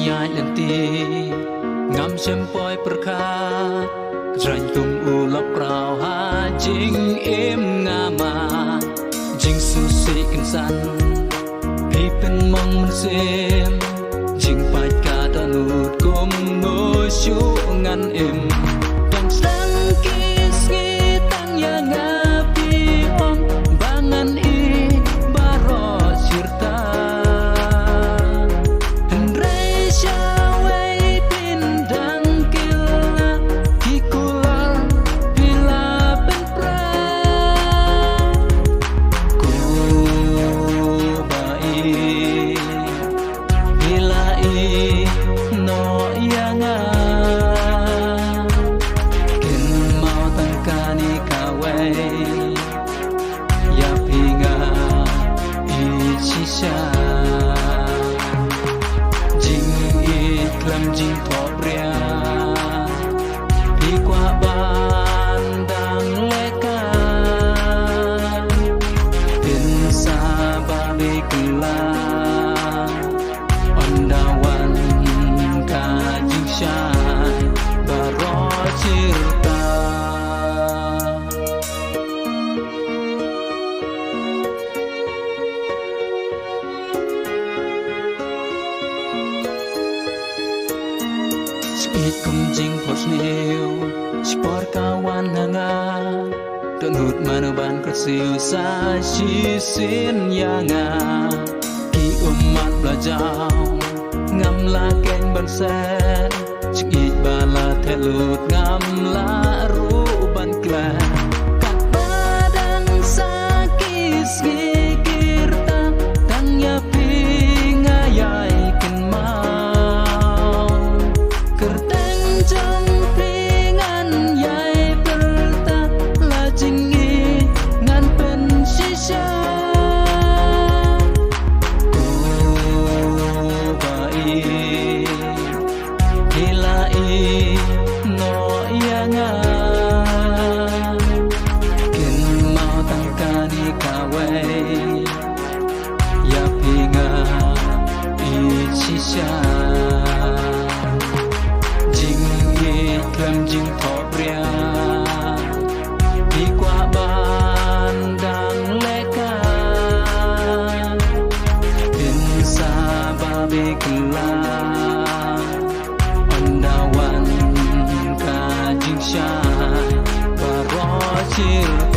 nhai lần ti ngắm xem poi perkha rành tung u lấp rào ha jing em nga ma jing su si kinh san đi bên mong mình xem jing pai cả ta nút cùng ngồi chú ngăn em trong sáng kiss nghi tăng ya nga pi om bangan i baro cerita Hendrai syawai pindang kila hikular bila penpra ku bai bila i no yanga kin mau tangkani kawai ya pinga i shisha làm jing thọ bria đi qua ban đang lẽ ca bên xa ba bê kila on dawan ka jing shai baro cerita Ít cùng jing phos nêu sport kawan nga don hut manu ban kersiu sa si sin ya nga ki umat belajar ngam la ken ban sen chik bala thelut ngam la ru ban kla kat badan sakis gigirta tang ya pinga yai ken mau kerteng jang pingan yai perta la jingi ngan pen shisha ku bai hilai no yanga kin mau tangkani kawai ya pinga i shisha làm jing thọ bria đi qua ban đang lẽ ca bên xa ba bê kila on dawan ka jing shai baro cerita